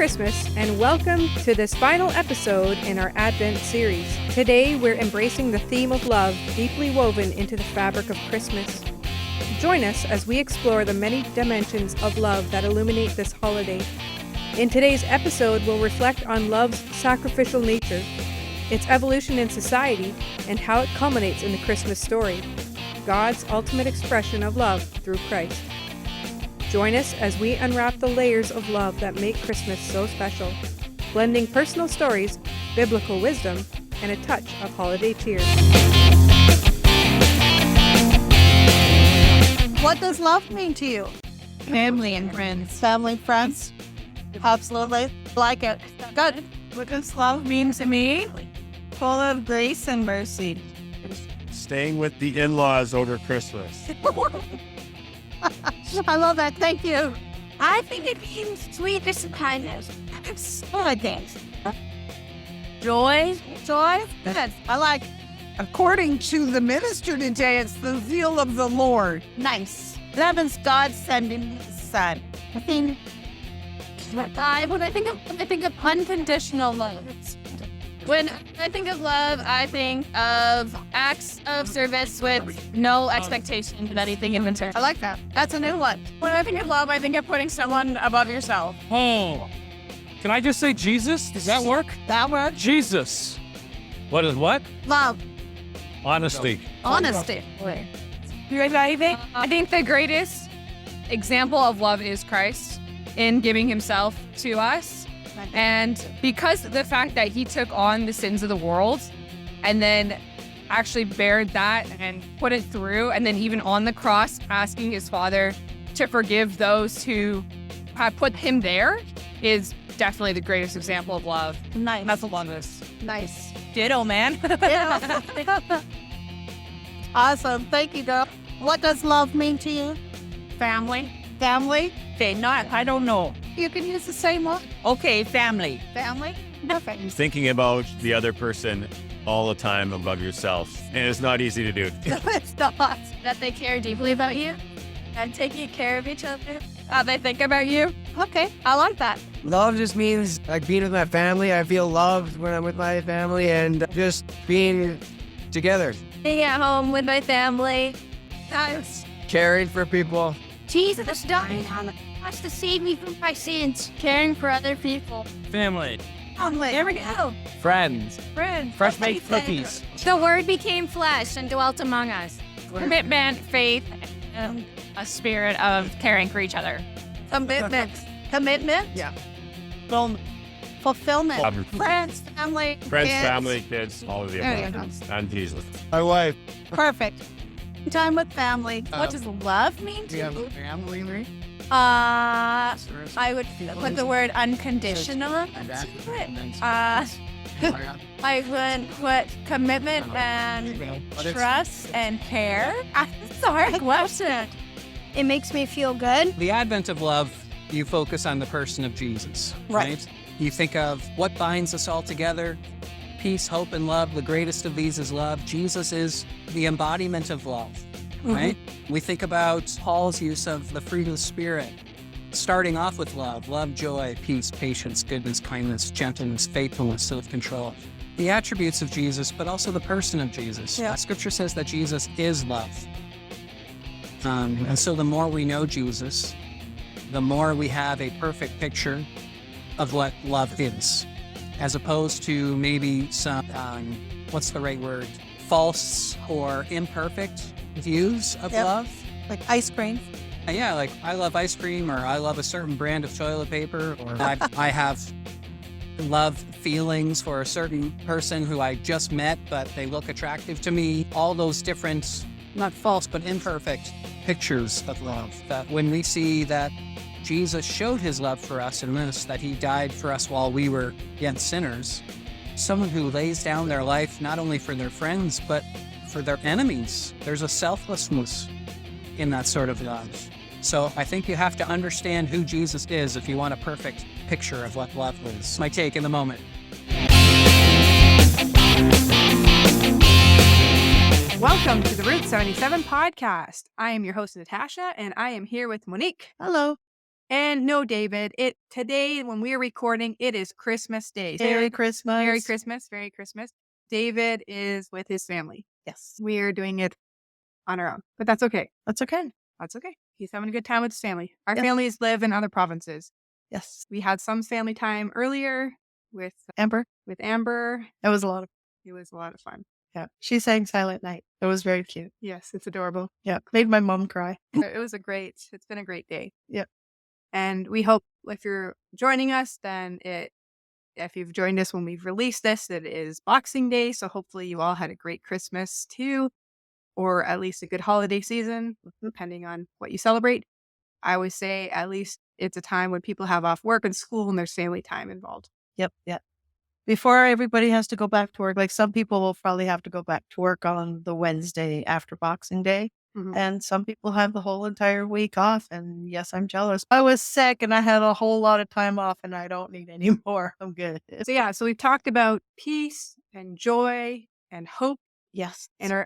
Christmas, and welcome to this final episode in our Advent series. Today, we're embracing the theme of love deeply woven into the fabric of Christmas. Join us as we explore the many dimensions of love that illuminate this holiday. In today's episode, we'll reflect on love's sacrificial nature, its evolution in society, and how it culminates in the Christmas story, God's ultimate expression of love through Christ. Join us as we unwrap the layers of love that make Christmas so special, blending personal stories, biblical wisdom, and a touch of holiday cheer. What does love mean to you? Family and friends. Family, friends? Absolutely. Like it. Good. What does love mean to me? Full of grace and mercy. Staying with the in-laws over Christmas. I love that. Thank you. I think it means sweetness and kindness. Holidays. Joy. Joy? Good. I like it. According to the minister today, it's the zeal of the Lord. Nice. That means God sending his son. I think when I think of unconditional love. When I think of love, I think of acts of service with no expectation of anything in return. I like that. That's a new one. When I think of love, I think of putting someone above yourself. Oh, can I just say Jesus? Does that work? That word? Jesus. What is what? Love. Honesty. Honesty. I think the greatest example of love is Christ in giving himself to us. And because the fact that he took on the sins of the world and then actually bared that and put it through, and then even on the cross asking his Father to forgive those who have put him there, is definitely the greatest example of love. Nice. That's a love is. Nice. Ditto, man. Awesome. Thank you, girl. What does love mean to you? Family. Family? I don't know. You can use the same one. Okay, family. Family? Perfect. Thinking about the other person all the time above yourself. And it's not easy to do. It's not. That they care deeply about you and taking care of each other. They think about you. Okay. I like that. Love just means like being with my family. I feel loved when I'm with my family and just being together. Being at home with my family. Caring for people. Jesus died on the cross to save me from my sins. Caring for other people. Family. There we go. Friends. Friends. Fresh baked cookies. The Word became flesh and dwelt among us. Commitment, faith, and a spirit of caring for each other. Commitment. Commitment? Yeah. Fulfillment. Friends, family, Friends, kids. family, kids, all of the There you above. And Jesus. My wife. Perfect. Time with family. What does love mean to you? Family. I would put the word unconditional to it. I would put commitment and trust and care. It's a hard question. It makes me feel good. The advent of love, you focus on the person of Jesus, right? You think of what binds us all together, peace, hope, and love. The greatest of these is love. Jesus is the embodiment of love, right? We think about Paul's use of the fruit of the Spirit, starting off with love, joy, peace, patience, goodness, kindness, gentleness, faithfulness, self-control. The attributes of Jesus, but also the person of Jesus. Yeah. Scripture says that Jesus is love. And so the more we know Jesus, the more we have a perfect picture of what love is, as opposed to maybe some, what's the right word, false or imperfect views of love. Like ice cream. Yeah, like I love ice cream, or I love a certain brand of toilet paper, or I have love feelings for a certain person who I just met, but they look attractive to me. All those different, not false, but imperfect pictures of love. That when we see that Jesus showed his love for us in this, that he died for us while we were yet sinners, someone who lays down their life not only for their friends, but for their enemies. There's a selflessness in that sort of love. So I think you have to understand who Jesus is if you want a perfect picture of what love is. My take in the moment. Welcome to the Route 77 podcast. I am your host, Natasha, and I am here with Monique. Hello. And no, David, today when we are recording, it is Christmas Day. Merry Christmas. Merry Christmas. Merry Christmas. David is with his family. Yes. We are doing it on our own, but that's okay. That's okay. That's okay. He's having a good time with his family. Our Yes. families live in other provinces. Yes. We had some family time earlier with Amber. Amber. It was a lot of fun. Yeah. She sang Silent Night. It was very cute. Yes, it's adorable. Yeah. Made my mom cry. It's been a great day. Yep. And we hope if you're joining us, then if you've joined us when we've released this, it is Boxing Day. So hopefully you all had a great Christmas too, or at least a good holiday season, depending on what you celebrate. I always say at least it's a time when people have off work and school and there's family time involved. Yep. Yeah. Before everybody has to go back to work, like some people will probably have to go back to work on the Wednesday after Boxing Day. And some people have the whole entire week off. And yes, I'm jealous. I was sick and I had a whole lot of time off and I don't need any more. I'm good. So we've talked about peace and joy and hope. Yes. In our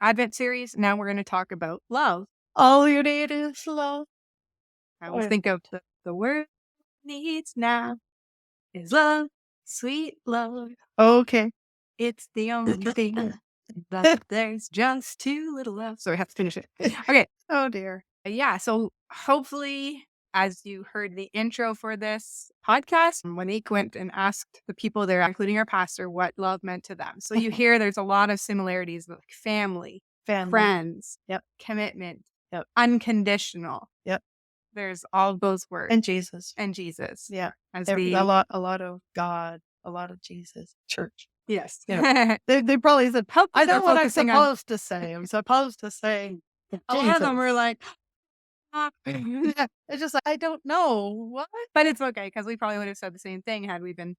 Advent series. Now we're going to talk about love. All you need is love. I always think of the word needs now is love, sweet love. Okay. It's the only thing that there's just too little love. So we have to finish it. Okay. Oh dear. Yeah. So hopefully, as you heard the intro for this podcast, Monique went and asked the people there, including our pastor, what love meant to them. So you hear there's a lot of similarities like family, friends, commitment, unconditional. Yep. There's all those words. And Jesus. Yeah. A lot of God, a lot of Jesus. Church. Yes. Yeah. they probably said, I know what I'm supposed to say. I'm supposed to say a lot of them were like, yeah. It's just like, I don't know what. But it's okay because we probably would have said the same thing had we been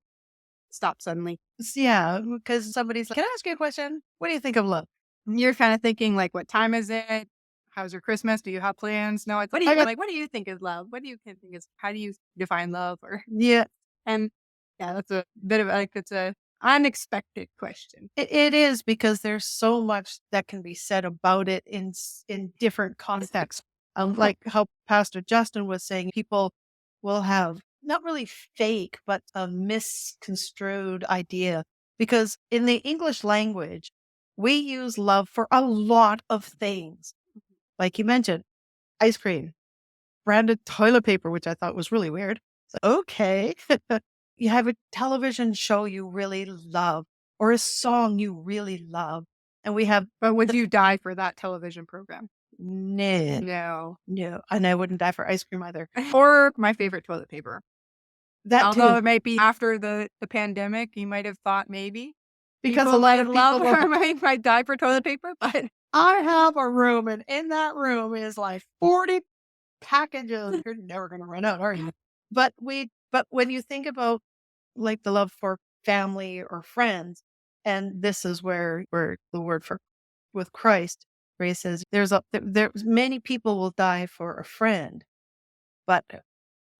stopped suddenly. Yeah, because somebody's like, can I ask you a question? What do you think of love? You're kind of thinking like, what time is it? How's your Christmas? Do you have plans? No, it's what do you think is love? What do you think is, how do you define love? Or and that's a bit of like, it's a unexpected question. It is because there's so much that can be said about it in different contexts. Like how Pastor Justin was saying, people will have not really fake, but a misconstrued idea. Because in the English language, we use love for a lot of things. Like you mentioned, ice cream, branded toilet paper, which I thought was really weird. Like, okay. You have a television show you really love or a song you really love. And we have... But would you die for that television program? No. And I wouldn't die for ice cream either. Or my favorite toilet paper. Although Too. it might be after the pandemic, you might have thought maybe. Because a lot of love people might die for toilet paper, but I have a room, and in that room is like 40 packages. You're never going to run out, are you? But when you think about like the love for family or friends, and this is where the word for with Christ, where he says there's many people will die for a friend, but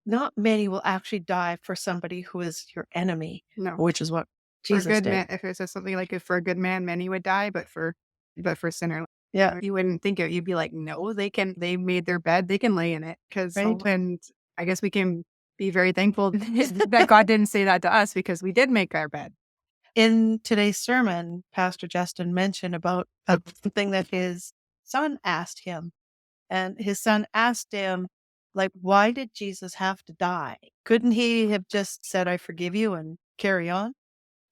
not many will actually die for somebody who is your enemy. No, which is what Jesus did. Man, if it says something like, if for a good man, many would die, but for a sinner, you wouldn't think it. You'd be like, no, they made their bed, they can lay in it. Because and I guess we can be very thankful that God didn't say that to us because we did make our bed. In today's sermon, Pastor Justin mentioned about something that his son asked him. And his son asked him, like, why did Jesus have to die? Couldn't he have just said, I forgive you and carry on?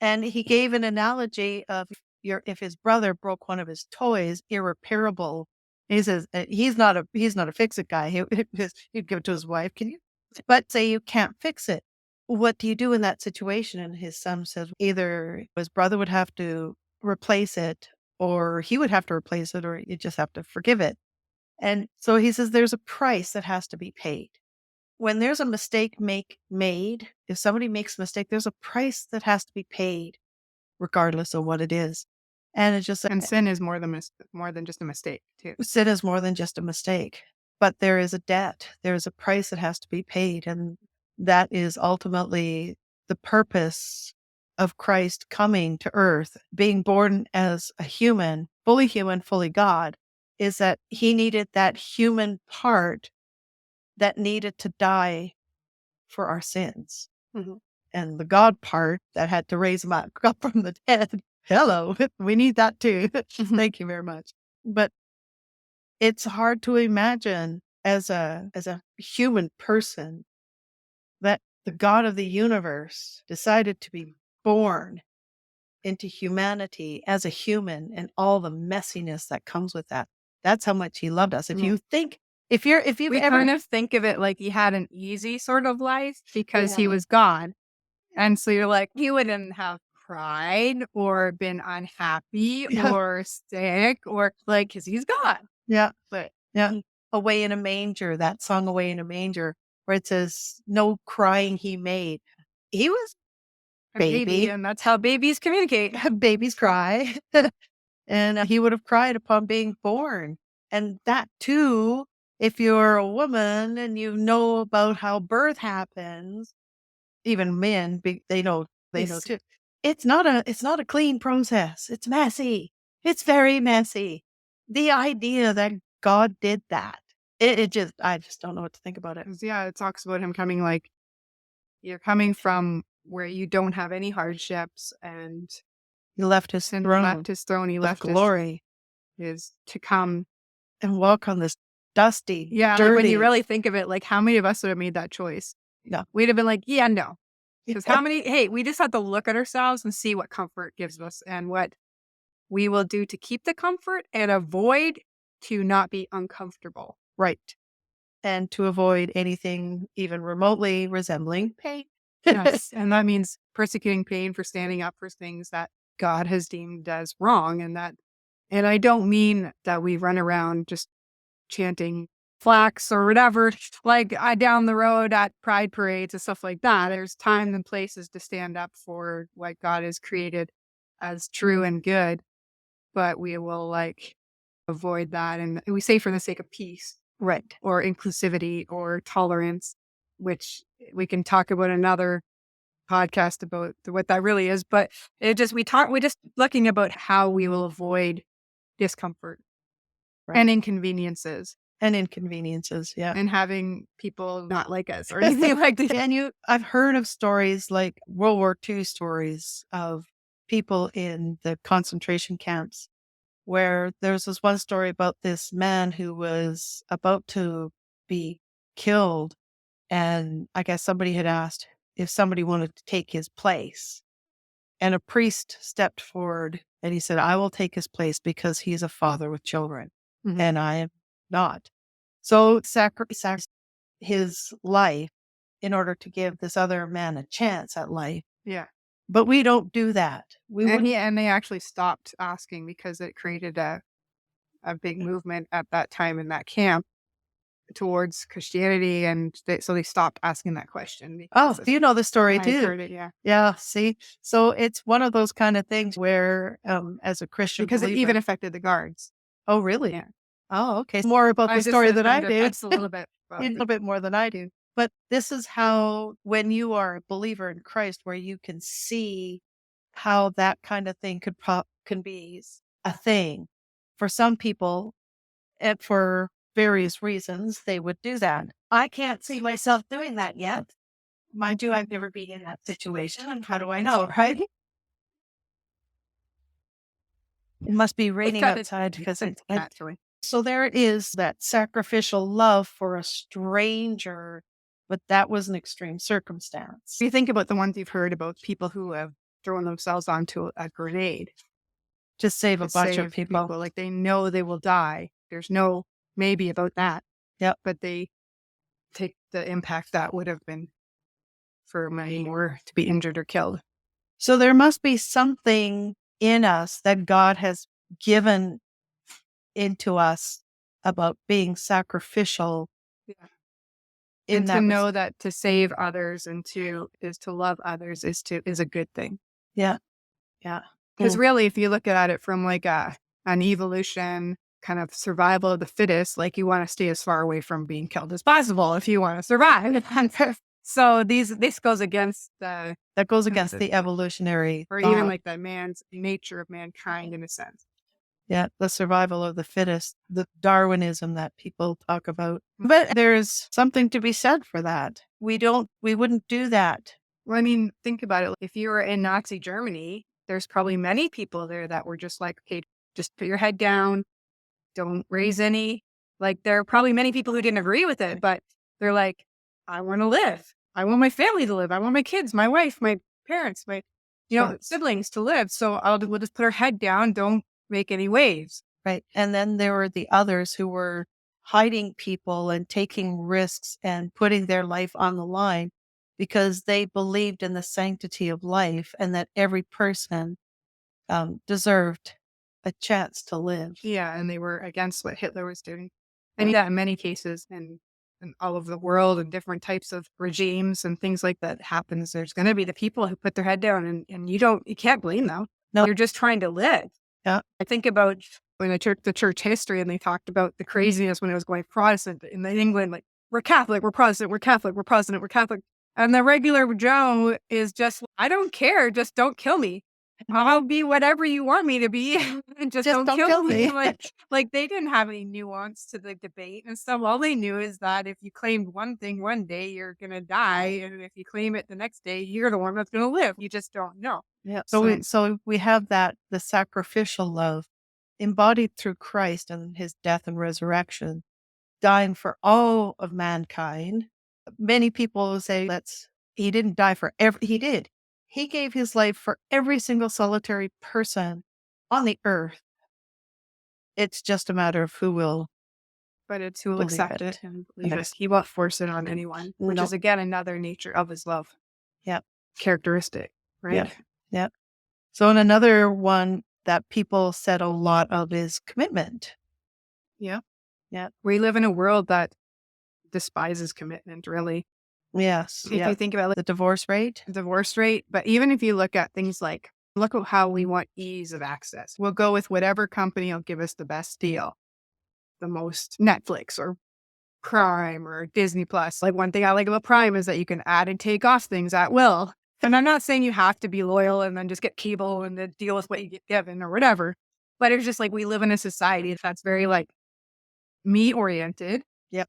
And he gave an analogy of if his brother broke one of his toys, irreparable. He says he's not a fix-it guy. He'd give it to his wife. Can you? But say you can't fix it. What do you do in that situation? And his son says either his brother would have to replace it, or he would have to replace it, or you just have to forgive it. And so he says there's a price that has to be paid. When there's a mistake made, if somebody makes a mistake, there's a price that has to be paid, regardless of what it is. And it's just sin is more than just a mistake too. Sin is more than just a mistake, but there is a debt. There is a price that has to be paid, and that is ultimately the purpose of Christ coming to earth, being born as a human, fully God, is that he needed that human part that needed to die for our sins. Mhm. And the God part that had to raise him up from the dead. Hello, we need that too. Thank you very much. But it's hard to imagine as a human person that the God of the universe decided to be born into humanity as a human and all the messiness that comes with that. That's how much he loved us. If you think, if you've We ever kind of think of it like he had an easy sort of life because he was God. And so you're like, he wouldn't have cried or been unhappy or sick or like, because he's God. Yeah. But Yeah. Away in a Manger, that song Away in a Manger, where it says, no crying he made. He was a baby. and that's how babies communicate. Babies cry. And he would have cried upon being born. And that too, if you're a woman and you know about how birth happens, even men, they know too. It's not a clean process. It's messy. It's very messy. The idea that God did that, I just don't know what to think about it. Yeah, it talks about him coming like, you're coming from where you don't have any hardships and He left his and throne, left his throne. He with left glory, his to come. and walk on this dusty, Yeah, dirty. like when you really think of it, like how many of us would have made that choice? No. We'd have been like, yeah, no. Because we just have to look at ourselves and see what comfort gives us and what we will do to keep the comfort and avoid to not be uncomfortable. Right. And to avoid anything even remotely resembling pain. Yes. And that means persecuting pain for standing up for things that God has deemed as wrong. And I don't mean that we run around just chanting flax or whatever, like down the road at pride parades and stuff like that. There's times and places to stand up for what God has created as true and good, but we will like avoid that. And we say for the sake of peace, Right. or inclusivity or tolerance, which we can talk about another podcast about what that really is. But we're just looking about how we will avoid discomfort and inconveniences. And inconveniences, yeah. And having people not like us or anything like that. I've heard of stories like World War II stories of people in the concentration camps, where there's this one story about this man who was about to be killed. And I guess somebody had asked if somebody wanted to take his place. And a priest stepped forward and he said, I will take his place because he's a father with children. Mhm. And I am not. So sacrificed his life in order to give this other man a chance at life. Yeah. But we don't do that. And they actually stopped asking because it created a big movement at that time in that camp towards Christianity. And so they stopped asking that question. Oh, you know the story too. I heard it, yeah. Yeah, see? So it's one of those kind of things where as a Christian Because believer, it even affected the guards. Oh, really? Yeah. Oh, okay. More about the story than I do. That's a little bit. A little bit more than I do. But this is how, when you are a believer in Christ, where you can see how that kind of thing can be a thing. For some people, and for various reasons, they would do that. I can't see myself doing that yet. Mind you, I've never been in that situation. And how do I know, right? It must be raining outside because it's actually. So there it is, that sacrificial love for a stranger, but that was an extreme circumstance. You think about the ones you've heard about people who have thrown themselves onto a grenade to save a bunch of people. Like they know they will die. There's no maybe about that. Yep. But they take the impact that would have been for many more to be injured or killed. So there must be something in us that God has given into us about being sacrificial. Yeah. And to know that to save others and to love others is a good thing. Yeah. Yeah. Because really, if you look at it from like an evolution kind of survival of the fittest, like you want to stay as far away from being killed as possible if you want to survive. So this goes against the evolutionary or thought. even like the nature of mankind in a sense. Yeah, the survival of the fittest, the Darwinism that people talk about. But there's something to be said for that. We wouldn't do that. Well, I mean, think about it. If you were in Nazi Germany, there's probably many people there that were just like, okay, just put your head down, don't raise any. Like, there are probably many people who didn't agree with it, but they're like, I want to live. I want my family to live. I want my kids, my wife, my parents, my siblings to live. So we'll just put our head down. Don't make any waves. Right. And then there were the others who were hiding people and taking risks and putting their life on the line because they believed in the sanctity of life and that every person deserved a chance to live. Yeah, and they were against what Hitler was doing. And yeah, in many cases in all over the world and different types of regimes and things like that happens, there's going to be the people who put their head down and you can't blame them. No. You're just trying to live. Yeah. I think about when I took the church history and they talked about the craziness when it was going Protestant in England, like, we're Catholic, we're Protestant, we're Catholic, we're Protestant, we're Catholic. And the regular Joe is just, I don't care, just don't kill me. I'll be whatever you want me to be. just don't kill me. like they didn't have any nuance to the debate and stuff. All they knew is that if you claimed one thing one day, you're going to die. And if you claim it the next day, you're the one that's going to live. You just don't know. Yeah. So we have the sacrificial love embodied through Christ and his death and resurrection, dying for all of mankind. Many people say he didn't die for he did. He gave his life for every single solitary person on the earth. It's just a matter of who will. But it's who will accept it and believe it. He won't force it on anyone, which is, again, another nature of his love. Yep. Characteristic, right? Yep. So, and another one that people said a lot of is commitment. Yeah. Yeah. We live in a world that despises commitment, really. Yes. If you think about the divorce rate. But even if you look at things like, look at how we want ease of access. We'll go with whatever company will give us the best deal, the most Netflix or Prime or Disney Plus. Like, one thing I like about Prime is that you can add and take off things at will. And I'm not saying you have to be loyal and then just get cable and then deal with what you get given or whatever. But it's just like, we live in a society that's very like me oriented. Yep.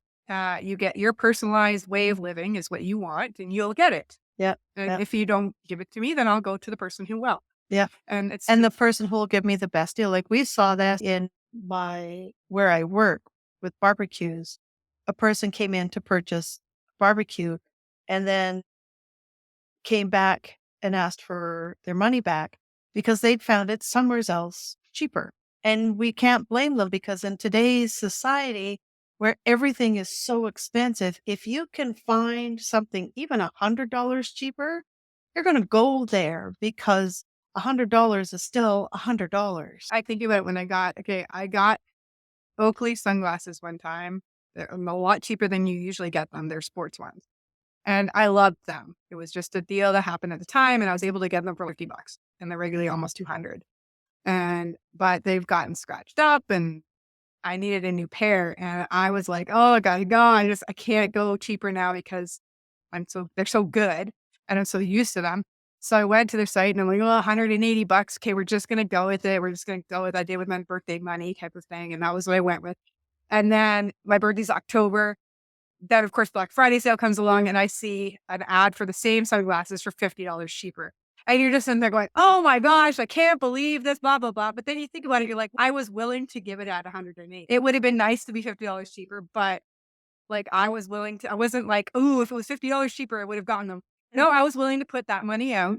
You get your personalized way of living is what you want, and you'll get it. Yeah. And if you don't give it to me, then I'll go to the person who will. Yeah. And the person who will give me the best deal. Like, we saw that in where I work with barbecues. A person came in to purchase barbecue and then came back and asked for their money back because they'd found it somewhere else cheaper. And we can't blame them, because in today's society, where everything is so expensive, if you can find something even $100 cheaper, you're going to go there, because $100 is still $100. I think about it when I got Oakley sunglasses one time. They're a lot cheaper than you usually get them. They're sports ones. And I loved them. It was just a deal that happened at the time, and I was able to get them for $50, and they're regularly almost $200. But they've gotten scratched up, and I needed a new pair, and I was like, oh, I gotta go. I can't go cheaper now because they're so good and I'm so used to them. So I went to their site and I'm like, oh, $180. Okay, we're just going to go with it. We're just going to go with I did with my birthday money type of thing. And that was what I went with. And then my birthday's October. Then, of course, Black Friday sale comes along and I see an ad for the same sunglasses for $50 cheaper. And you're just in there going, oh my gosh, I can't believe this, blah, blah, blah. But then you think about it, you're like, I was willing to give it at $108. It would have been nice to be $50 cheaper, but like, I was willing to, I wasn't like, oh, if it was $50 cheaper, I would have gotten them. No, I was willing to put that money out.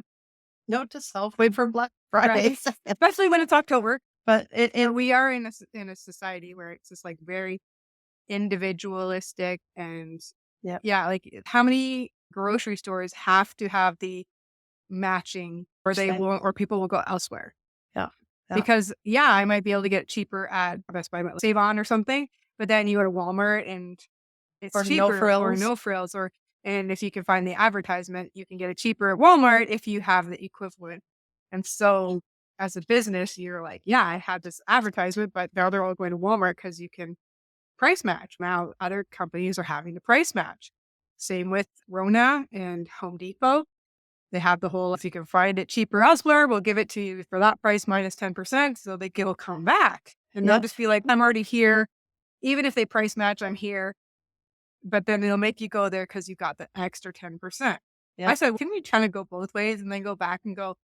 Note to self, wait for Black Friday. Right. Especially when it's October. But we are in a society where it's just like very individualistic and like, how many grocery stores have to have the matching, or they won't, or people will go elsewhere. Yeah. Because I might be able to get it cheaper at Best Buy, Save On or something, but then you go to Walmart and it's cheaper, no frills, and if you can find the advertisement, you can get it cheaper at Walmart if you have the equivalent. And so as a business, you're like, I had this advertisement, but now they're all going to Walmart because you can price match. Now other companies are having to price match. Same with Rona and Home Depot. They have the whole, if you can find it cheaper elsewhere, we'll give it to you for that price minus 10%. So they'll come back and they'll just be like, I'm already here. Even if they price match, I'm here. But then they'll make you go there because you got the extra 10%. I said, can we kind of go both ways and then go back and go,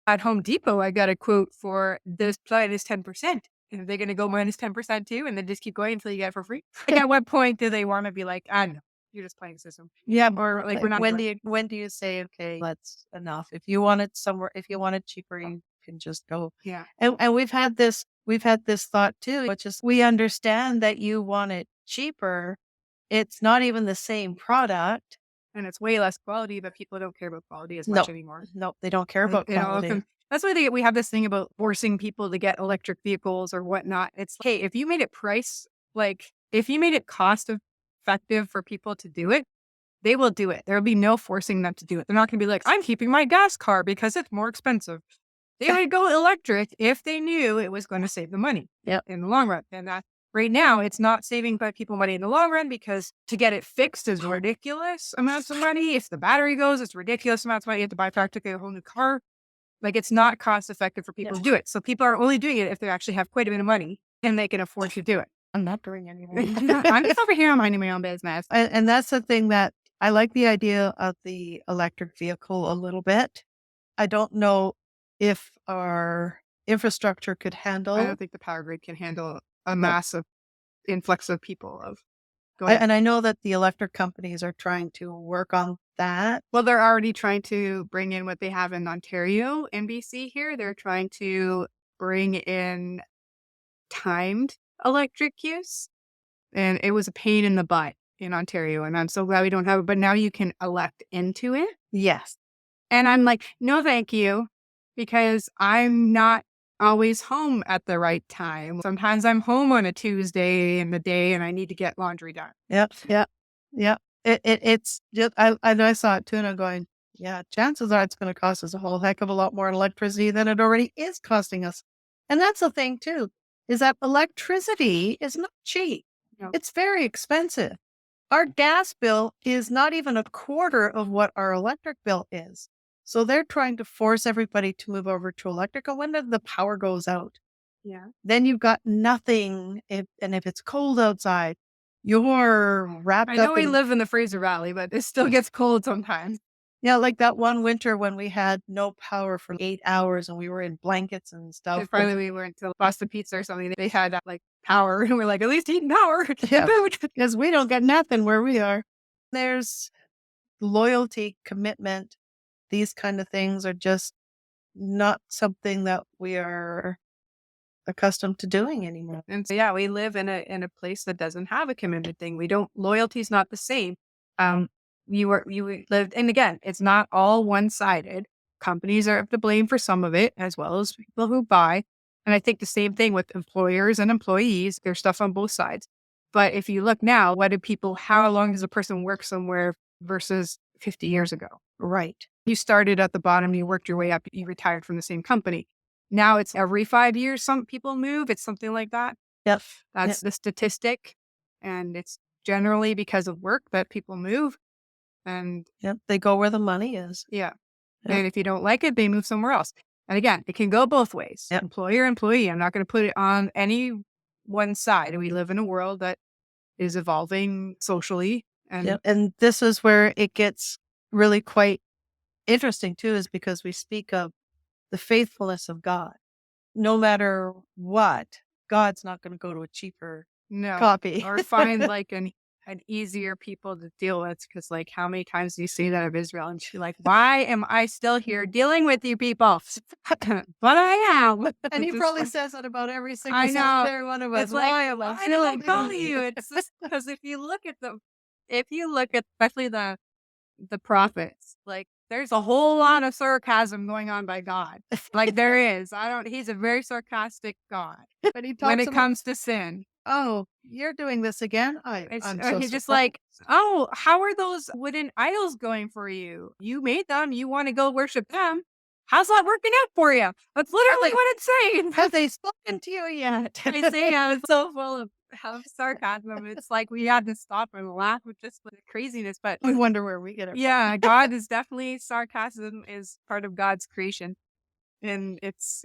at Home Depot, I got a quote for this minus 10%. And they're going to go minus 10% too, and then just keep going until you get it for free. Like, at what point do they want to be like, I know, you're just playing system. Yeah. Or like, we're not. When do you say, okay, that's enough? If you want it somewhere, if you want it cheaper, you can just go. Yeah. And we've had this thought too, which is we understand that you want it cheaper. It's not even the same product. And it's way less quality, but people don't care about quality as much anymore. No, they don't care about quality. That's why we have this thing about forcing people to get electric vehicles or whatnot. It's like, hey, if you made it if you made it cost effective for people to do it, they will do it. There will be no forcing them to do it. They're not going to be like, I'm keeping my gas car because it's more expensive. They would go electric if they knew it was going to save them money in the long run. And that right now, it's not saving people money in the long run because to get it fixed is ridiculous amounts of money. If the battery goes, it's ridiculous amounts of money. You have to buy practically a whole new car. Like, it's not cost effective for people to do it. So people are only doing it if they actually have quite a bit of money and they can afford to do it. I'm not doing anything. I'm just over here minding my own business. And that's the thing that I like the idea of the electric vehicle a little bit. I don't know if our infrastructure could handle. I don't think the power grid can handle a massive influx of people. And I know that the electric companies are trying to work on that. Well, they're already trying to bring in what they have in Ontario and BC here. They're trying to bring in timed electric use. And it was a pain in the butt in Ontario. And I'm so glad we don't have it. But now you can elect into it. Yes. And I'm like, no, thank you. Because I'm not always home at the right time. Sometimes I'm home on a Tuesday in the day and I need to get laundry done. Yep. It's just, I saw it too and I'm going, yeah, chances are it's going to cost us a whole heck of a lot more in electricity than it already is costing us. And that's the thing too, is that electricity is not cheap. No. It's very expensive. Our gas bill is not even a quarter of what our electric bill is. So they're trying to force everybody to move over to electrical. When the power goes out, then you've got nothing. If it's cold outside, you're wrapped up. I know we live in the Fraser Valley, but it still gets cold sometimes. Yeah, like that one winter when we had no power for 8 hours and we were in blankets and stuff. And finally, we went to Boston Pizza or something. They had power, and we're like, at least eating power. Yeah, because we don't get nothing where we are. There's loyalty, commitment. These kind of things are just not something that we are accustomed to doing anymore. And so, we live in a place that doesn't have a commitment thing. Loyalty's not the same. You lived, and again, it's not all one-sided. Companies are to blame for some of it, as well as people who buy. And I think the same thing with employers and employees. There's stuff on both sides. But if you look now, how long does a person work somewhere versus 50 years ago? Right. You started at the bottom, you worked your way up, you retired from the same company. Now it's every 5 years, some people move. It's something like that. Yep. That's the statistic. And it's generally because of work that people move. And they go where the money is. Yeah. And if you don't like it, they move somewhere else. And again, it can go both ways. Yep. Employer, employee. I'm not going to put it on any one side. We live in a world that is evolving socially. And this is where it gets really quite interesting too, is because we speak of the faithfulness of God. No matter what, God's not going to go to a cheaper copy. Or find an easier people to deal with, because how many times do you see that of Israel and she's like, why am I still here dealing with you people? But I am. And he probably says that about every single one of us. It's why am I still calling you? It's just because if you look at especially the prophets, there's a whole lot of sarcasm going on by God. There is. He's a very sarcastic God. But he talks when it comes to sin. Oh, you're doing this again? He's just like, oh, how are those wooden idols going for you? You made them. You want to go worship them. How's that working out for you? That's literally what it's saying. Have they spoken to you yet? Isaiah is so full have sarcasm. It's like we had to stop and laugh with just the craziness. But We wonder where we get it. yeah, God is definitely sarcasm is part of God's creation, and it's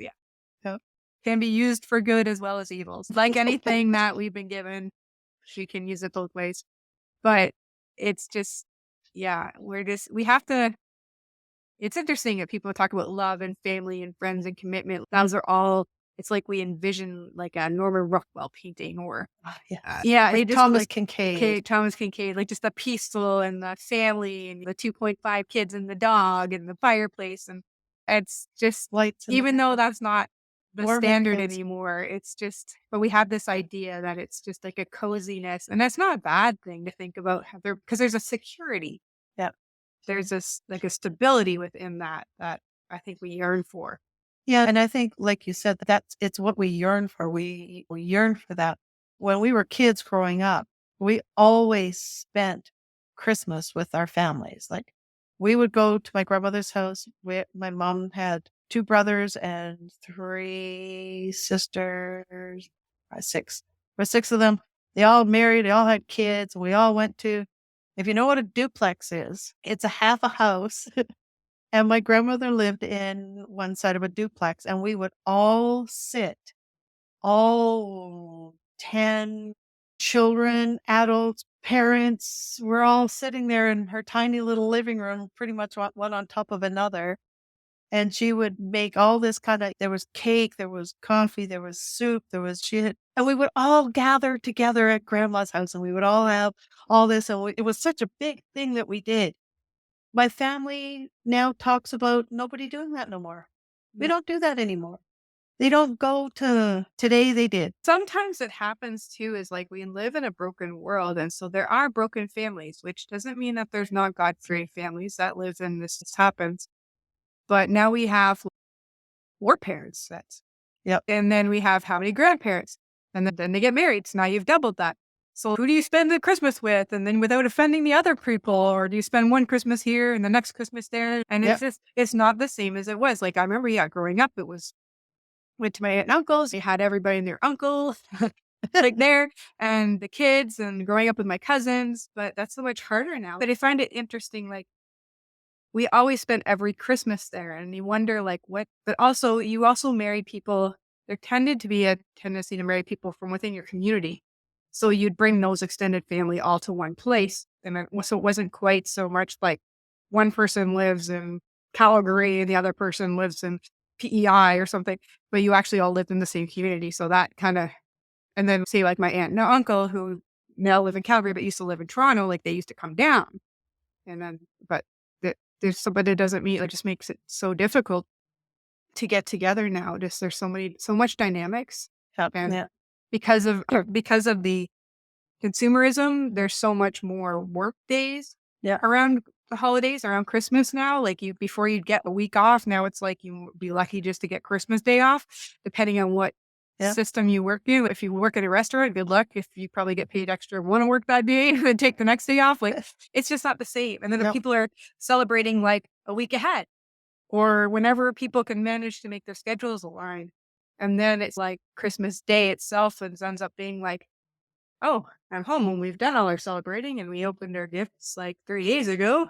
Yep. can be used for good as well as evil. Like anything that we've been given, we can use it both ways. But it's just we have to. It's interesting that people talk about love and family and friends and commitment. Those are all. It's like we envision like a Norman Rockwell painting, or Like Thomas Kincaid. Thomas Kincaid, like just the peaceful and the family and the 2.5 kids and the dog and the fireplace, and it's just Lights. even though that's not the Warm standard kids. anymore, it's just. But we have this idea that it's just like a coziness, and that's not a bad thing to think about, because there's a security. Yep. There's this like a stability within that I think we yearn for. Yeah, and I think, like you said, it's what we yearn for. We yearn for that. When we were kids growing up, we always spent Christmas with our families. Like, we would go to my grandmother's house. My mom had 2 brothers and 3 sisters. 6. There were 6 of them. They all married. They all had kids. We all went to. If you know what a duplex is, it's a half a house. And my grandmother lived in one side of a duplex, and we would all sit, all 10 children, adults, parents. We're all sitting there in her tiny little living room, pretty much one on top of another. And she would make all this there was cake, there was coffee, there was soup, and we would all gather together at grandma's house, and we would all have all this. And it was such a big thing that we did. My family now talks about nobody doing that no more. We don't do that anymore. They don't go to today. They did. Sometimes it happens too, is like we live in a broken world. And so there are broken families, which doesn't mean that there's not God-fearing families that live in this happens. But now we have 4 parents. Yep. And then we have how many grandparents? And then they get married. So now you've doubled that. So who do you spend the Christmas with? And then without offending the other people, or do you spend one Christmas here and the next Christmas there? And it's not the same as it was. Like I remember, growing up, went to my aunt and uncles. They had everybody and their uncle like there, and the kids, and growing up with my cousins. But that's so much harder now. But I find it interesting, like we always spent every Christmas there, and you wonder like what. But also, you also married people. There tended to be a tendency to marry people from within your community. So you'd bring those extended family all to one place. And so it wasn't quite so much like one person lives in Calgary and the other person lives in PEI or something, but you actually all lived in the same community. So that kind of, and then say like my aunt and uncle who now live in Calgary, but used to live in Toronto, like they used to come down. And then, but it doesn't mean, it just makes it so difficult to get together now. Just there's so much dynamics. And because of the consumerism, there's so much more work days around the holidays, around Christmas now. Like before you'd get a week off, now it's like you would be lucky just to get Christmas Day off, depending on what system you work in. If you work at a restaurant, good luck. If you probably get paid extra, want to work that day and take the next day off. Like it's just not the same. And then the people are celebrating like a week ahead, or whenever people can manage to make their schedules align. And then it's like Christmas Day itself, and it ends up being like, oh, I'm home when we've done all our celebrating and we opened our gifts like 3 days ago.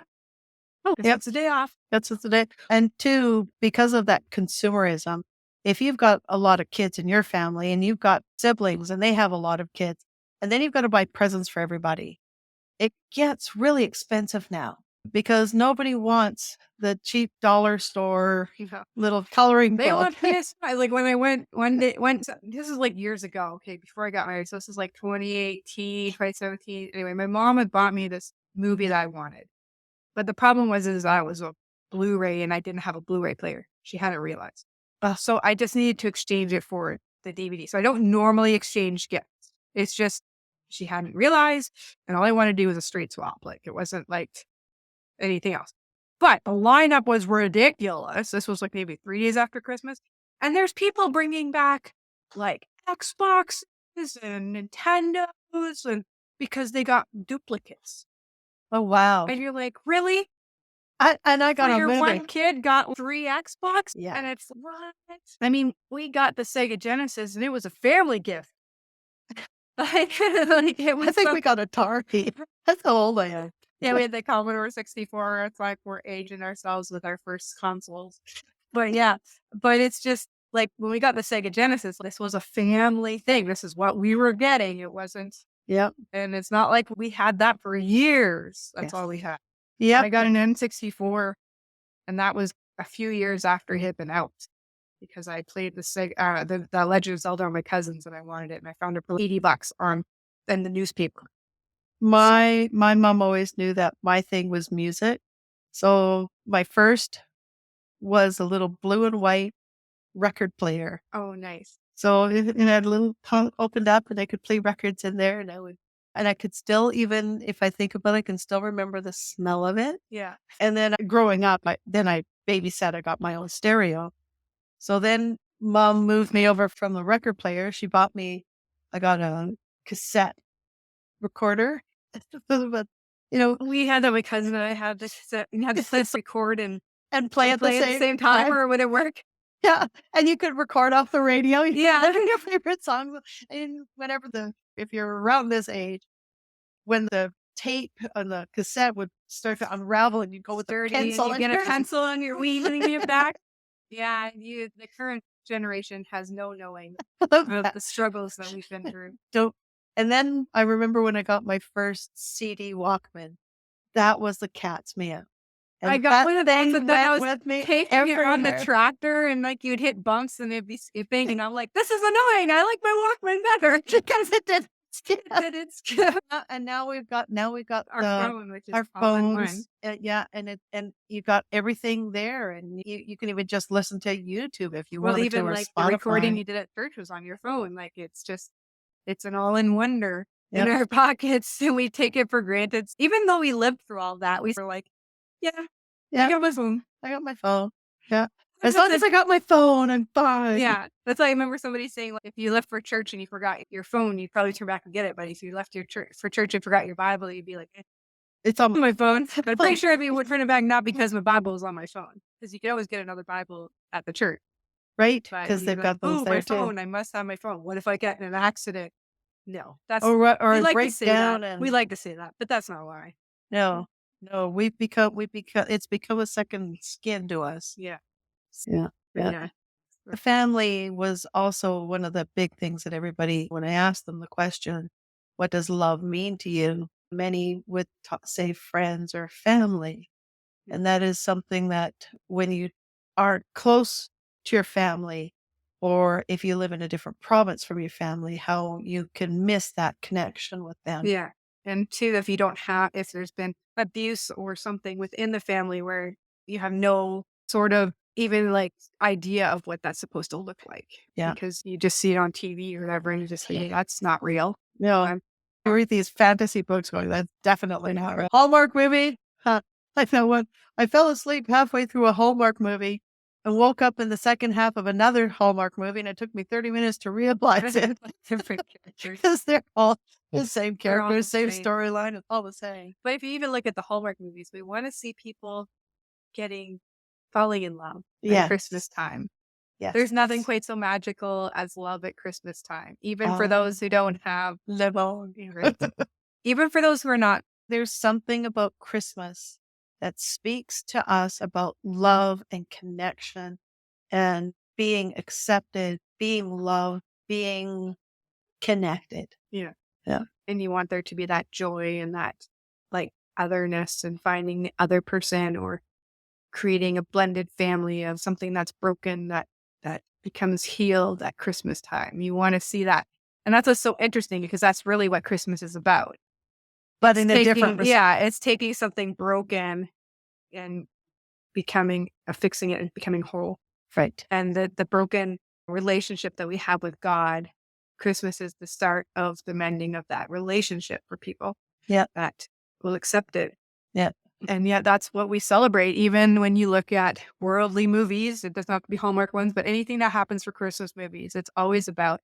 Oh, that's the day off. That's the day. And 2, because of that consumerism, if you've got a lot of kids in your family and you've got siblings and they have a lot of kids, and then you've got to buy presents for everybody, it gets really expensive now. Because nobody wants the cheap dollar store little coloring They book. want PS5. Like when I went one day, this is like years ago, okay, before I got married. So this is like 2018, 2017. Anyway, my mom had bought me this movie that I wanted. But the problem was I was a Blu-ray and I didn't have a Blu-ray player. She hadn't realized. So I just needed to exchange it for the DVD. So I don't normally exchange gifts. It's just she hadn't realized, and all I wanted to do was a straight swap. Like it wasn't like anything else. But the lineup was ridiculous. This was like maybe 3 days after Christmas. And there's people bringing back like Xboxes and Nintendos, and because they got duplicates. Oh, wow. And you're like, really? I got a movie. One kid got 3 Xbox? Yeah. And it's what? I mean, we got the Sega Genesis and it was a family gift. Like, it was I think we got Atari. That's how old I am. yeah, we had the Commodore 64. It's like we're aging ourselves with our first consoles. But yeah, but it's just like when we got the Sega Genesis, this was a family thing. This is what we were getting. It wasn't, Yep. and it's not like we had that for years. That's Yes. all we had. Yep. I got an N64, and that was a few years after it had been out because I played the Legend of Zelda on my cousins, and I wanted it, and I found it for $80 in the newspaper. My mom always knew that my thing was music. So my first was a little blue and white record player. Oh, nice. So it had a little opened up and I could play records in there and I could still, even if I think about it, I can still remember the smell of it. Yeah. And then growing up, I babysat, I got my own stereo. So then mom moved me over from the record player. I got a cassette recorder. But, We had that. My cousin and I had this. We had to record and play at the same time, or would it work? Yeah, and you could record off the radio. Yeah. Your favorite songs. And if you're around this age, when the tape on the cassette would start to unravel, and you'd go with the pencil. You get a pencil on your weaving it back. Yeah, the current generation has no knowing of the struggles that we've been through. And then I remember when I got my first CD Walkman, that was the cat's meow. And I got one of those thing that I was with me taking it on the tractor, and like you'd hit bumps and it'd be skipping, and I'm like, this is annoying. I like my Walkman better because it did skip. And now we've got Our phone, which is our all in one. phones. And you got everything there, and you can even just listen to YouTube if you Well, want to. even Or like the Spotify. recording you did at church was on your phone. Like it's an all-in wonder in Yep. our pockets, and we take it for granted. Even though we lived through all that, we were like, yeah, I got my phone. I got my phone. Yeah. As long as I got my phone, I'm fine. Yeah, that's why I remember somebody saying, like, if you left for church and you forgot your phone, you'd probably turn back and get it. But if you left for church and forgot your Bible, you'd be like, It's on my phone. But I'm pretty sure I'd be would turn it back not because my Bible was on my phone, because you could always get another Bible at the church. right? But Because you'd they've be got like, those "Ooh, there my too. phone. I must have my phone. What if I get in an accident?" No, that's Or we a like to break say down that. and We like to say that, but that's not why. no, it's become a second skin to us. Yeah. Yeah. Yeah. The family was also one of the big things that everybody, when I asked them the question, what does love mean to you? Many would say friends or family. And that is something that when you aren't close to your family, or if you live in a different province from your family, how you can miss that connection with them. Yeah. And two, if there's been abuse or something within the family where you have no sort of even like idea of what that's supposed to look like. Yeah. Because you just see it on TV or whatever, and you just think that's not real. No, I read these fantasy books going, that's definitely not real. Hallmark movie? Huh. I know what. I fell asleep halfway through a Hallmark movie and woke up in the second half of another Hallmark movie, and it took me 30 minutes to realize it. Different characters. Because they're all the same They're all the characters, same same. storyline, it's all the same. But if you even look at the Hallmark movies, we want to see people falling in love at Yes. Christmas time. Yes. There's nothing quite so magical as love at Christmas time, even for those who don't have live on. right? Even for those who are not. There's something about Christmas that speaks to us about love and connection and being accepted, being loved, being connected. Yeah. Yeah. And you want there to be that joy and that like otherness and finding the other person or creating a blended family of something that's broken that becomes healed at Christmas time. You want to see that. And that's what's so interesting, because that's really what Christmas is about. But in a different it's taking something broken and fixing it and becoming whole. Right. And the broken relationship that we have with God, Christmas is the start of the mending of that relationship for people. Yeah. That will accept it. Yeah. And yet that's what we celebrate. Even when you look at worldly movies, it doesn't have to be Hallmark ones, but anything that happens for Christmas movies, it's always about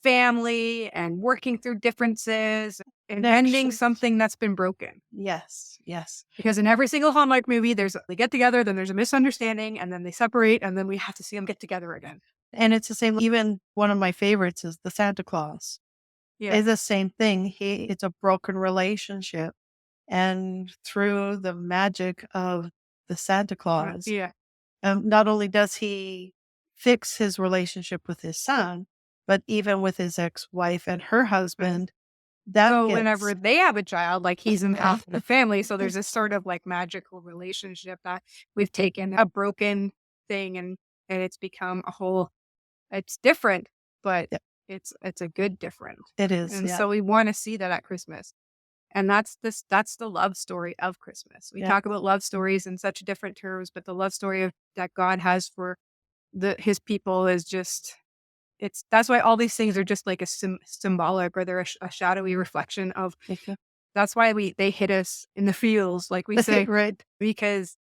family and working through differences and ending something that's been broken. Yes. Yes. Because in every single Hallmark movie, they get together, then there's a misunderstanding, and then they separate, and then we have to see them get together again. And it's the same. Even one of my favorites is the Santa Claus. It's the same thing. It's a broken relationship. And through the magic of the Santa Claus, not only does he fix his relationship with his son, but even with his ex-wife and her husband, so whenever they have a child, like he's in the family, so there's this sort of like magical relationship that we've taken a broken thing and it's become a whole. It's different, but it's a good different. It is, and so we want to see that at Christmas, and that's the love story of Christmas. We talk about love stories in such different terms, but the love story that God has for his people is just. That's why all these things are just like a symbolic, or they're a shadowy reflection of. That's why they hit us in the feels, like we say, right? Because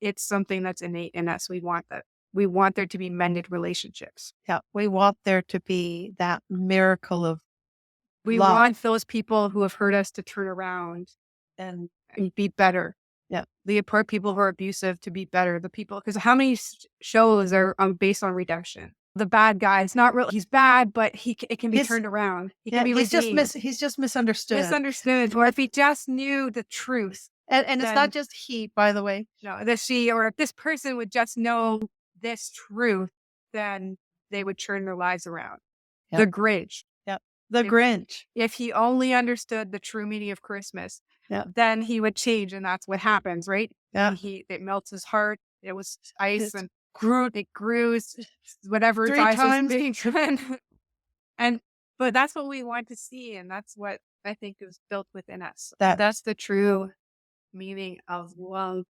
it's something that's innate in us. We want that. We want there to be mended relationships. Yeah, we want there to be that miracle of. We love. want those people who have hurt us to turn around and be better. Yeah, the poor people who are abusive to be better. The people, because how many shows are based on redemption? The bad guy, it's not really, he's bad, but it can be turned around. He can be redeemed. He's just misunderstood. Or if he just knew the truth. And it's not just he, by the way. No, or if this person would just know this truth, then they would turn their lives around. The Grinch. The Grinch. If he only understood the true meaning of Christmas, then he would change, and that's what happens, right? Yeah. It melts his heart. It was ice and it grew whatever 3 times. But that's what we want to see, and that's what I think is built within us. That's the true meaning of love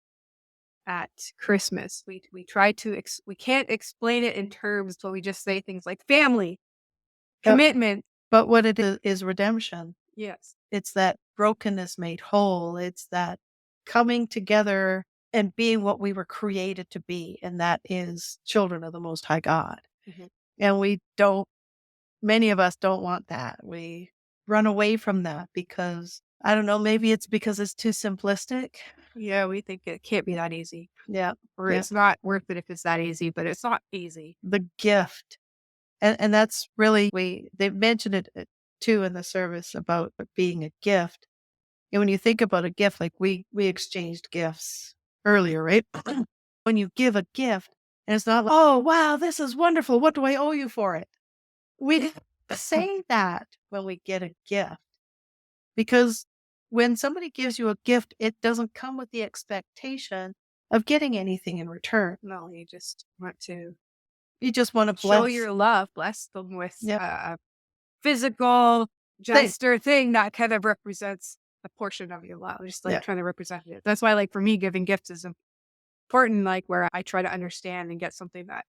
at Christmas. We try to we can't explain it in terms, but we just say things like family, commitment. But what it is redemption. Yes. It's that brokenness made whole. It's that coming together and being what we were created to be, and that is children of the Most High God. And many of us don't want that. We run away from that because, I don't know, maybe it's because it's too simplistic. Yeah, we think it can't be that easy. Yeah. Or it's not worth it if it's that easy, but it's not easy. The gift. And that's really, they've mentioned it too in the service about being a gift. And when you think about a gift, like we exchanged gifts earlier, right? When you give a gift, and it's not like, oh, wow, this is wonderful. What do I owe you for it? We say that when we get a gift. Because when somebody gives you a gift, it doesn't come with the expectation of getting anything in return. No, you just want to bless. Show your love, bless them with a physical gesture thing that kind of represents a portion of your love, just like trying to represent it. That's why, like, for me, giving gifts is important, like where I try to understand and get something that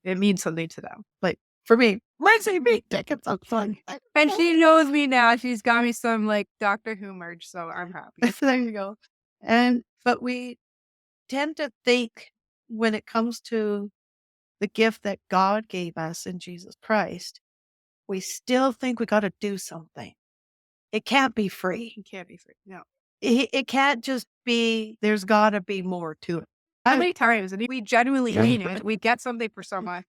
it means something to them. Like, for me, Lindsay beat tickets on fun. And she knows me now. She's got me some like Doctor Who merch, so I'm happy. There you go. But we tend to think when it comes to the gift that God gave us in Jesus Christ, we still think we got to do something. It can't be free. It can't be free. No. It can't just be, there's got to be more to it. How many times we genuinely mean it? We get something for someone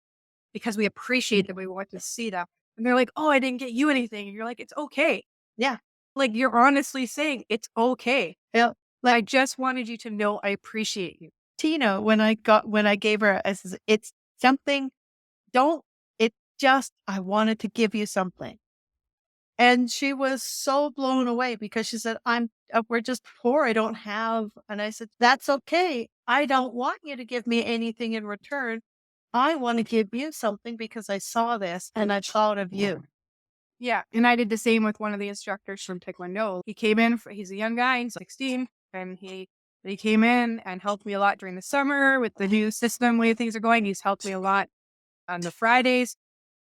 because we appreciate them. We want to see them. And they're like, oh, I didn't get you anything. And you're like, it's okay. Yeah. Like, you're honestly saying it's okay. Yeah. Like, I just wanted you to know I appreciate you. Tina, when I gave her, I said, it's something, I wanted to give you something. And she was so blown away because she said, we're just poor. I don't have. And I said, that's okay. I don't want you to give me anything in return. I want to give you something because I saw this and I thought of you. Yeah. And I did the same with one of the instructors from Taekwondo. He came in, he's a young guy, he's 16, and he came in and helped me a lot during the summer with the new system, way things are going. He's helped me a lot on the Fridays.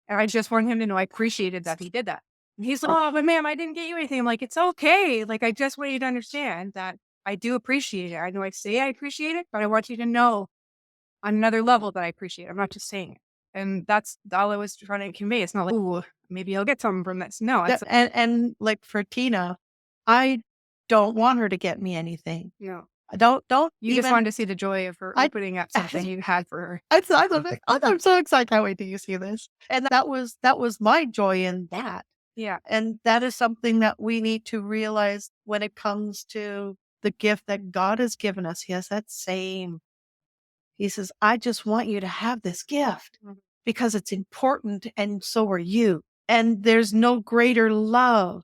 And I just wanted him to know I appreciated that he did that. And he's like, oh, but ma'am, I didn't get you anything. I'm like, it's okay. Like, I just want you to understand that I do appreciate it. I know I say I appreciate it, but I want you to know on another level that I appreciate it. I'm not just saying it. And that's all I was trying to convey. It's not like, ooh, maybe I'll get something from this. No. And like for Tina, I don't want her to get me anything. No. I don't. You just wanted to see the joy of her opening up something you had for her. I'm so excited. Can't wait till you see this. And that was my joy in that. Yeah. And that is something that we need to realize when it comes to the gift that God has given us. He has that same. He says, I just want you to have this gift because it's important, and so are you. And there's no greater love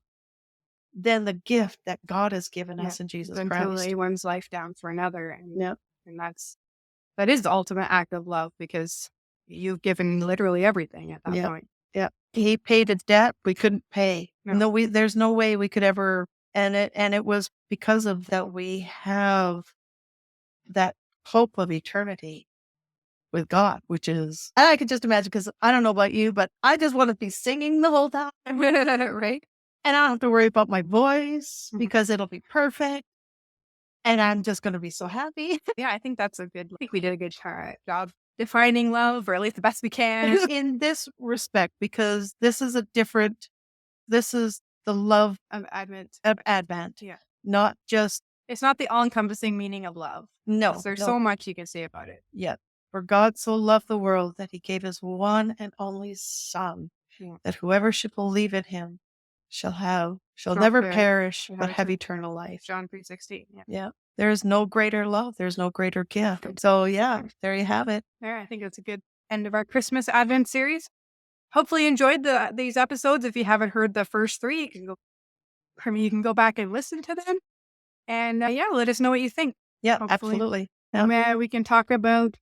than the gift that God has given us in Jesus Than to Christ. lay one's life down for another. And, Yep. and that is the ultimate act of love, because you've given literally everything at that point. Yeah. He paid a debt we couldn't pay. No. There's no way we could ever, and it was because of that we have that hope of eternity with God, which is, I could just imagine, because I don't know about you, but I just want to be singing the whole time. Right? And I don't have to worry about my voice because it'll be perfect. And I'm just going to be so happy. Yeah, I think that's I think we did a good job defining love, or at least the best we can. In this respect, because this is the love Of Advent. of Advent. Yeah. Not just, It's not the all-encompassing meaning of love. no. 'Cause there's no. so much you can say about it. Yeah. For God so loved the world that he gave his one and only Son, Yeah. that whoever should believe in him shall Shall never perish, perish, shall but have have eternal life. John 3:16. Yeah. Yeah. There is no greater love. There's no greater gift. So yeah, there you have it. There, I think it's a good end of our Christmas Advent series. Hopefully you enjoyed these episodes. If you haven't heard the first 3, you can go back and listen to them. And let us know what you think. Yeah, Hopefully. absolutely. Yeah. We can talk about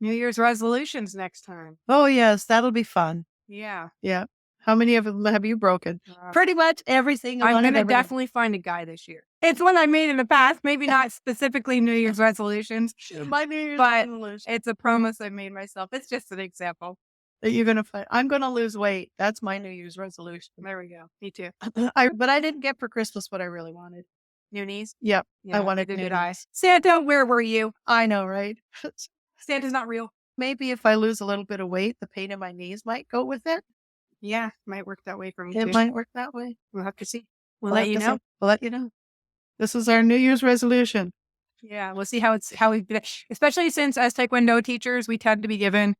New Year's resolutions next time. Oh yes, that'll be fun. Yeah. Yeah. How many of them have you broken? Pretty much everything. I'm going to definitely find a guy this year. It's one I made in the past, maybe not specifically New Year's resolutions, My New Year's but resolution it's a promise I made myself. It's just an example. that you're gonna find. I'm gonna lose weight. That's my New Year's resolution. There we go. Me too. But I didn't get for Christmas what I really wanted. New knees? Yep. Yeah, I wanted neither new did I. knees. Santa, where were you? I know, right? Santa's not real. Maybe if I lose a little bit of weight, the pain in my knees might go with it. Yeah, might work that way for me It too. might work that way. We'll have to see. We'll let you know. We'll let you know. This is our New Year's resolution. Yeah, we'll see how we, especially since as Taekwondo teachers, we tend to be given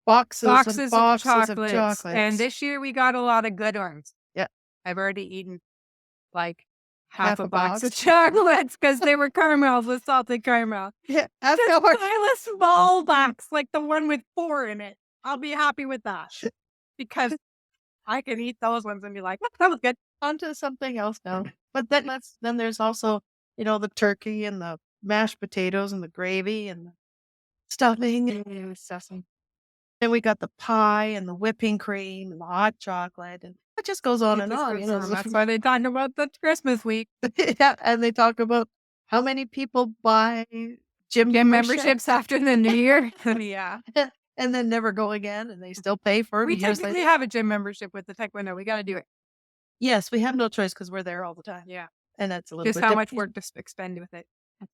Boxes and boxes of boxes chocolates. of chocolates. And this year we got a lot of good ones. Yeah. I've already eaten like half a box of chocolates because they were caramels with salted caramel. Yeah. Just buy a small box, like the one with 4 in it. I'll be happy with that because I can eat those ones and be like, that was good. On to something else now. But then there's also, the turkey and the mashed potatoes and the gravy and the stuffing. And then we got the pie and the whipping cream and the hot chocolate, and it just goes on and on. That's why they talk about the Christmas week. Yeah, and they talk about how many people buy gym memberships after the new year. Yeah. and then never go again, and they still pay for it. We years technically later. have a gym membership with the Taekwondo. We got to do it. Yes, we have no choice because we're there all the time. Yeah. And that's a little Just bit how different. much work to expend with it.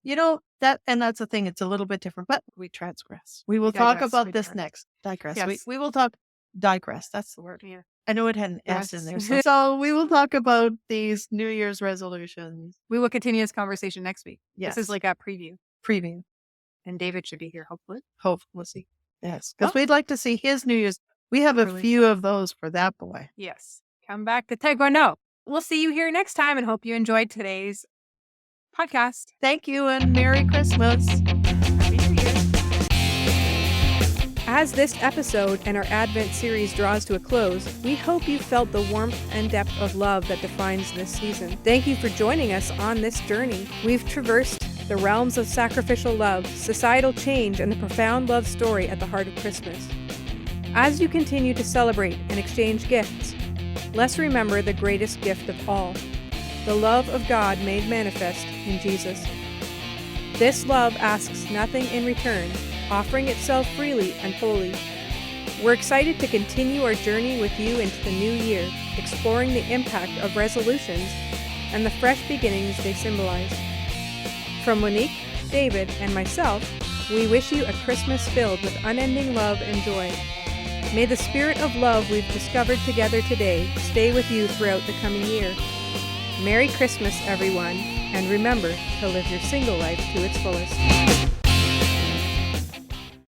That's the thing. It's a little bit different, but we transgress. We will talk Digress, about we this digress. next. Digress. Yes. We will talk. Digress. That's the word. Yeah. I know it had an S Yes. in there. So we will talk about these New Year's resolutions. We will continue this conversation next week. Yes. This is like a preview. Preview. And David should be here, hopefully. We'll see. Yes. Because we'd like to see his New Year's. We have a Really? few of those for that boy. Yes. Come back to Taekwondo. We'll see you here next time and hope you enjoyed today's podcast. Thank you and Merry Christmas. Happy New Year. As this episode and our Advent series draws to a close, we hope you felt the warmth and depth of love that defines this season. Thank you for joining us on this journey. We've traversed the realms of sacrificial love, societal change, and the profound love story at the heart of Christmas. As you continue to celebrate and exchange gifts, let's remember the greatest gift of all, the love of God made manifest in Jesus. This love asks nothing in return, offering itself freely and wholly. We're excited to continue our journey with you into the new year, exploring the impact of resolutions and the fresh beginnings they symbolize. From Monique, David, and myself, we wish you a Christmas filled with unending love and joy. May the spirit of love we've discovered together today stay with you throughout the coming year. Merry Christmas, everyone, and remember to live your single life to its fullest.